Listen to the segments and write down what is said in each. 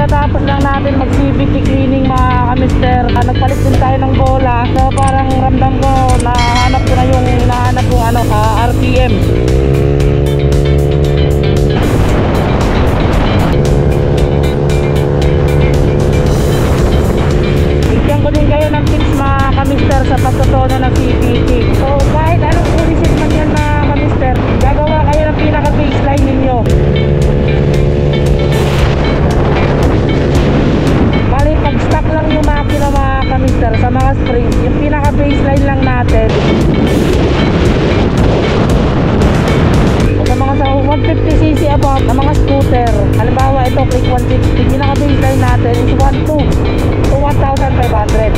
katatapos lang natin mag CVT cleaning mga kamister. Nagpalit din tayo ng bola. So parang ramdam ko, nahanap ko na yung hinahanap kong RPM. Bigyan ko din kayo ng tips mga kamister sa pagtutono ng CVT. So kahit anong pulisit man yan mga kamister, gagawa kayo ng pinaka baseline ninyo. Bali pag stock lang yung makina mga kamister sa mga springs, yung pinaka baseline lang natin. O sa mga sa 150cc above na mga scooter, halimbawa ito click 160, pinaka baseline natin is 1.2 to 1,500.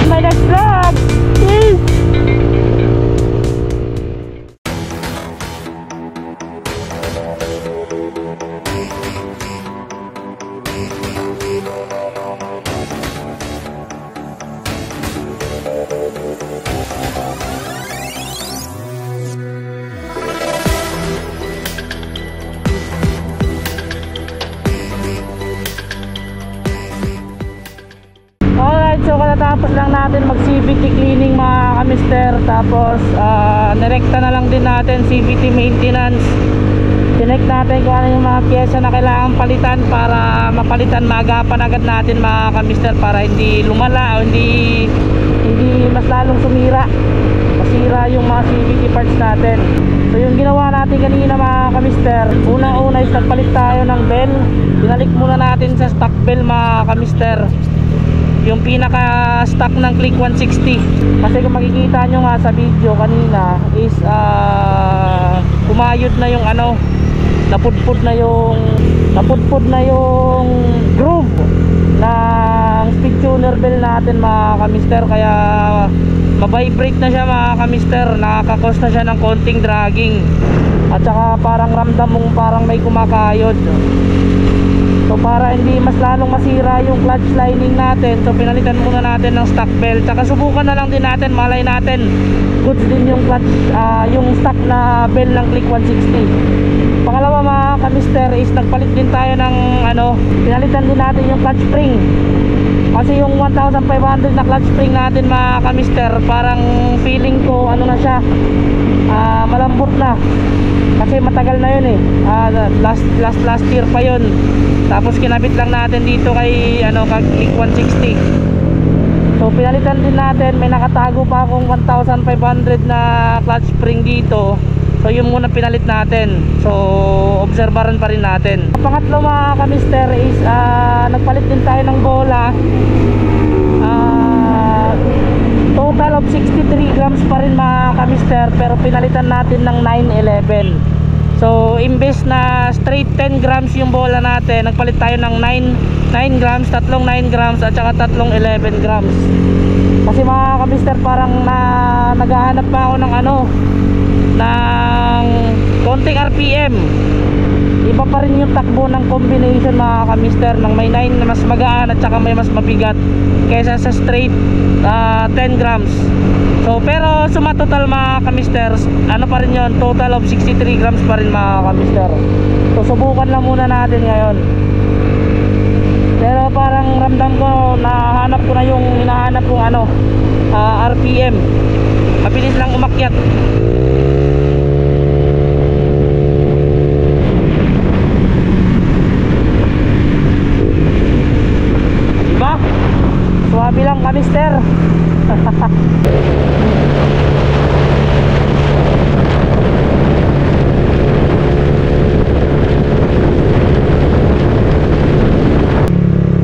My next vlog! Peace! So katatapos lang natin mag CVT cleaning mga kamister. Tapos nirekta na lang din natin CVT maintenance. Tinek natin kung ano yung mga pyesa na kailangan palitan para mapalitan maagapan agad natin mga kamister, para hindi lumala o hindi mas lalong masira yung mga CVT parts natin. So yung ginawa natin kanina mga kamister, una is nagpalit tayo ng bell. Binalik muna natin sa stock bell mga kamister, yung pinaka stock ng Click 160. Kasi kung makikita nyo nga sa video kanina is kumayod na yung napudpud na yung groove ng speed tuner bell natin mga kamister. Kaya mabibrate na siya mga kamister, nakakakos na siya ng konting dragging, at saka parang ramdam mong parang may kumakayod. So para hindi mas lalong masira yung clutch lining natin, so pinalitan muna natin ng stock belt. Saka subukan na lang din natin, malay natin goods din yung clutch, yung stock na belt ng Click 160. Pangalawa mga kamister is nagpalit din tayo ng pinalitan din natin yung clutch spring. Kasi yung 1,500 na clutch spring natin mga kamister, parang feeling ko na siya, malambot na. Kasi matagal na yun last year pa yun. Tapos kinabit lang natin dito kay Click 160. So pinalitan din natin, may nakatago pa akong 1,500 na clutch spring dito. So yun muna pinalit natin. So obserbaran pa rin natin. Pangatlo mga kamister is nagpalit din tayo ng bola. Total of 63 grams pa rin mga kamister, pero pinalitan natin ng 911. So imbes na straight 10 grams yung bola natin, nagpalit tayo ng 9 grams, tatlong 9 grams at saka tatlong 11 grams. Kasi mga kamister, parang naghahanap pa ako ng ng konting RPM. Iba pa rin yung takbo ng combination mga kamister, ng may 9 na mas magaan at saka may mas mabigat kaysa sa straight 10 grams. So pero suma total mga kamister, pa rin yun, total of 63 grams pa rin mga kamister. So subukan lang muna natin ngayon. Pero parang ramdam ko, nahanap ko na yung hinahanap kong RPM. Mabilis lang umakyat. Diba? Swabe lang kamister.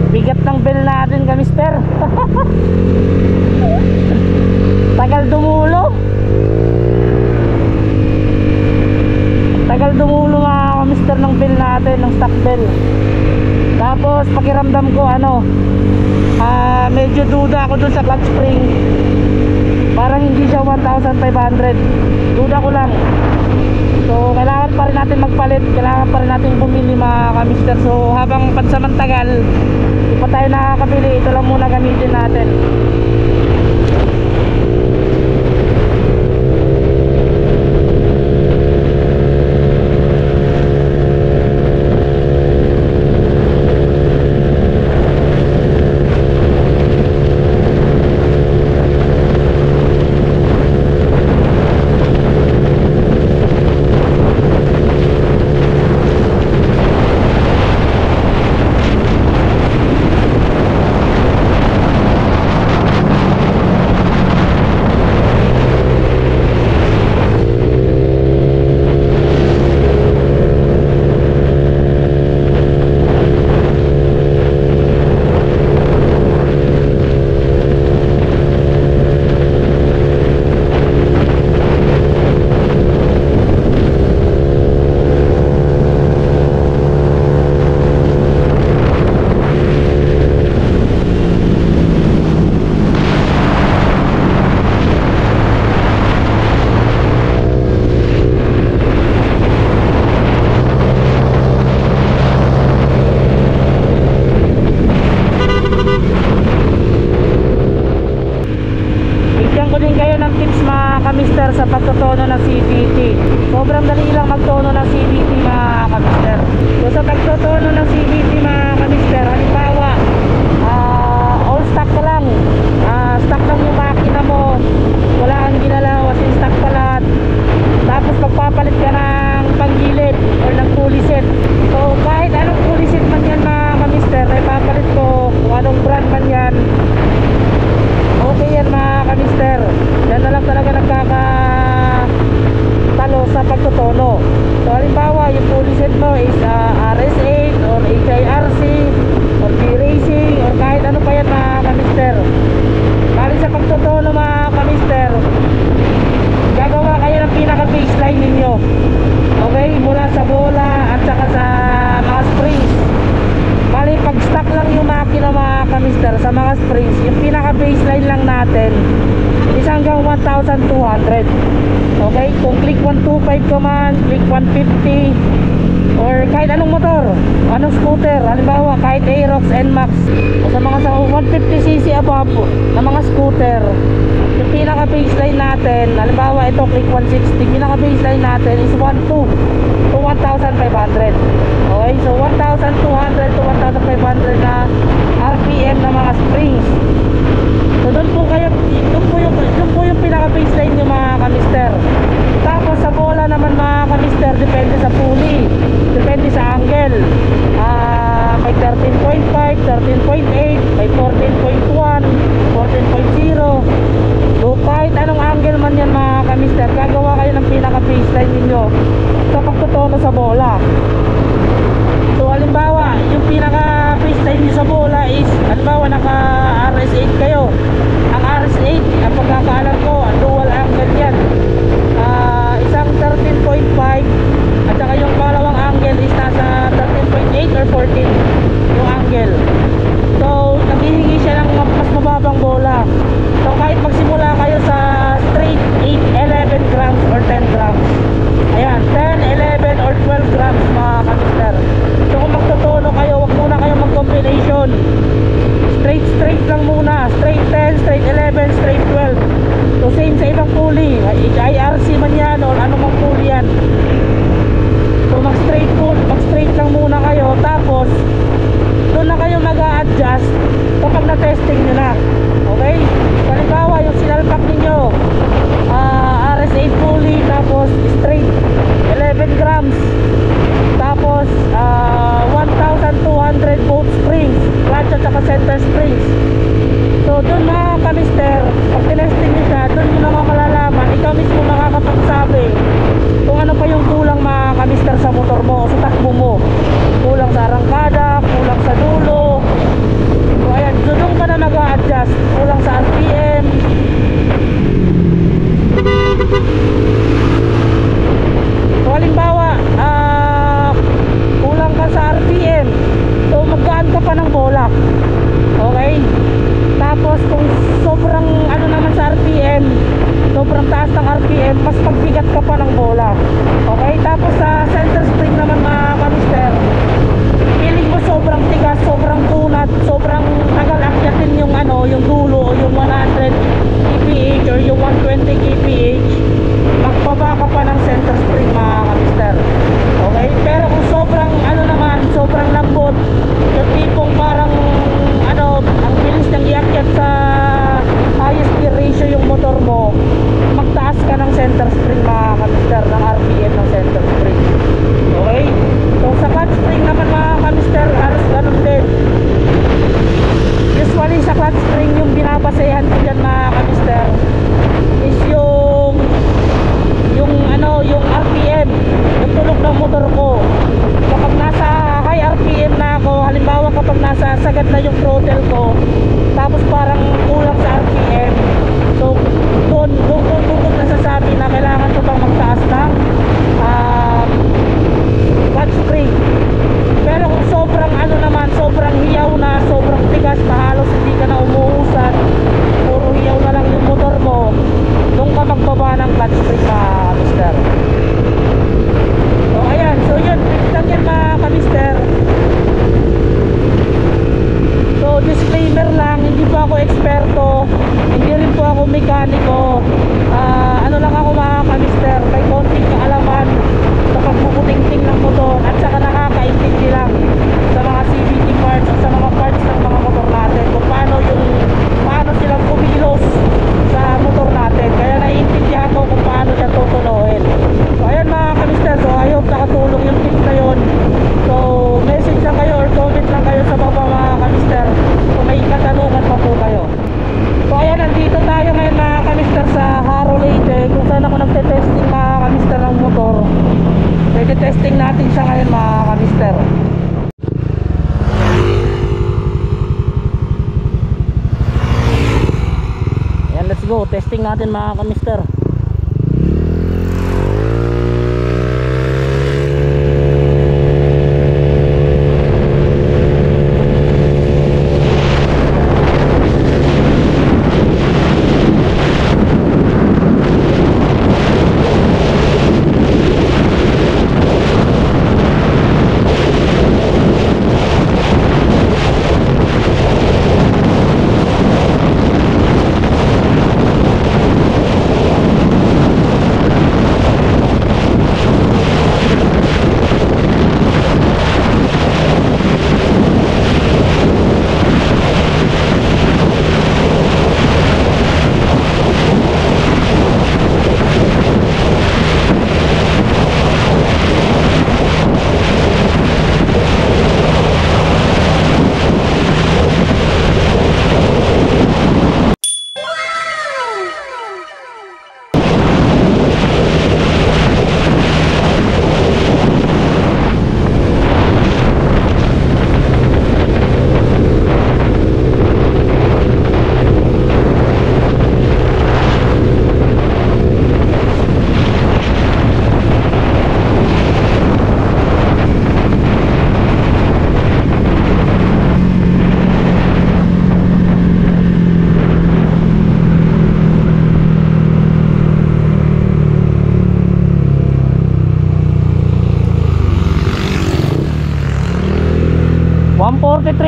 Bigat ng bell natin kamister. Tagal dumulo. Tagal dumulo mga kamister ng bell natin, ng stock bell. Tapos pakiramdam ko medyo duda ako dun sa clutch spring. Parang hindi siya 1,500. Duda ko lang. So kailangan pa rin natin magpalit, kailangan pa rin natin bumili mga kamister. So habang pansamantagal, di pa tayo nakakabili, ito lang muna gamitin natin. pagtotono ng CVT. Sobrang dali lang magtono ng CVT mga kamister. So sa pagtotono ng CVT mga kamister, halimbawa all stock ka lang, stock lang yung makina mo, wala kang ginalaw, as in stock pa lahat. Tapos magpapalit ka ng panggilid or ng pulley set. So kahit anong pulley set man yan mga kamister, ay papalit ko kung anong brand man yan, okay yan mga kamister. Yan na lang talaga nagkakatalo sa pagtutono. So halimbawa yung pulley set mo is RS8 or HIRC or B-Racing or kahit ano pa yan mga kamister. Bali sa pagtutono mga kamister, gagawa kayo ng pinaka baseline ninyo, okay, mula sa bola at saka sa mga springs. Bali pag stock lang yung makina mga kamister, sa mga springs yung pinaka baseline lang natin is hanggang 1,200. Okay, kung click 125 ka man, click 150 or kahit anong motor, anong scooter, halimbawa kahit Aerox, NMAX o sa mga sa 150cc above na mga scooter, yung pinaka baseline natin, halimbawa ito click 160, pinaka baseline natin is 12 to 1,500. Okay, so 1,200 to 1,500 na RPM na mga springs. So doon po yung pinaka baseline yung mga kamister. Tapos sa bola naman mga kamister, depende sa pulley, depende sa angle. May 13.5, 13.8, may 14.1, 14.0. So kahit anong angle man yan mga kamister, gagawa kayo ng pinaka baseline ninyo sa pagtutono sa bola. So halimbawa yung pinaka baseline nyo sa bola is, halimbawa naka RS8 kayo. Ang RS8, ang pagkakaalam ko, dual angle yan, isang 13.5 at saka yung pangalawang angle is nasa 13.8 or 14 yung angle. So naghihingi siya ng mas mababang bola. So kahit magsimula kayo sa straight 8, 11 grams or 10 grams, ayan, 10, 11 or 12 grams mga kamister. So kung magtutono kayo, wag muna kayo mag-combination. Straight lang muna, straight 10, straight 11, straight 12. So same sa ibang pulley, IRC man yan or anumang pulley yan. So mag straight lang muna kayo, tapos doon na kayo mag-a-adjust kapag na-testing nyo na. Okay? Halimbawa yung sinalpak ninyo, RS8 pulley, tapos straight 11 grams, tapos 1,200 both springs, clutch at saka center springs. So doon mga kamister, pag tinesting nyo siya, doon nyo naman malalaman, ikaw mismo makakapagsabi kung ano pa yung kulang mga kamister sa motor mo o sa takbo mo. Kulang sa arangkada, kulang sa dulo. So ayan, so doon ka na mag-a-adjust. Kulang sa RPM. So halimbawa kulang ka sa RPM, so maggaan ka pa ng bola. Okay? Tapos kung sobrang ano naman sa RPM, sobrang taas ng RPM, mas pagbigat ka pa ng bola. Okay? Tapos sa center spring naman mga kamister, feeling mo sobrang tigas, sobrang kunat, sobrang tagal akyatin yung ano, yung dulo o yung 100 kph or yung 120 kph, magpaba ka pa ng center spring mga kamister. Okay? Pero kung sobrang ano naman, sobrang lambot, yung tipong parang ano, ang bilis ng iakyat sa highest gear ratio yung motor mo, magtaas ka ng center spring mga kamister, ng RPM ng center spring. Okay? So sa clutch spring naman mga kamister, halos ganun din. Usually sa clutch spring yung binabasehan ko dyan mga kamister is yung ano, yung RPM, yung tulog ng motor ko. Kapag nasa high RPM na ako, halimbawa kapag nasa sagad na yung throttle ko, tapos parang kulang sa RPM, so doon nasasabi na kailangan ko pang magtaas ng clutch spring. Pero kung sobrang ano naman, sobrang hiyaw na, sobrang tigas na, halos hindi ka na umuusad, puro hiyaw na lang yung motor mo, doon ka magbaba ng clutch spring mga kamister. So ayan, so yun, lang yan mga kamister. So disclaimer i-testing natin siya ngayon mga kamister. Ayan, let's go, testing natin mga kamister.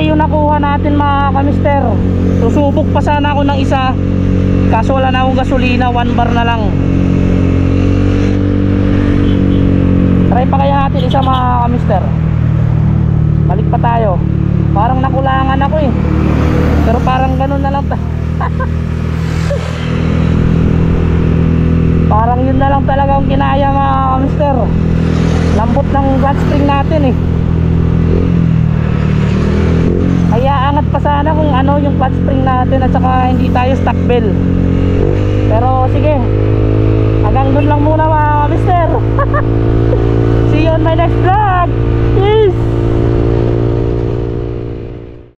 Yung nakuha natin mga kamister. Susubok pa sana ako ng isa, kaso wala na akong gasolina, 1 bar na lang. Try pa kaya natin isa mga kamister. Balik pa tayo. Parang nakulangan ako eh, pero parang ganun na lang parang yun na lang talaga ang kinaya mga kamister. Lambot ng clutch spring natin eh. Kaya angat pa sana kung ano yung clutch spring natin at saka hindi tayo stock bell. Pero sige, hanggang doon lang muna mga mister.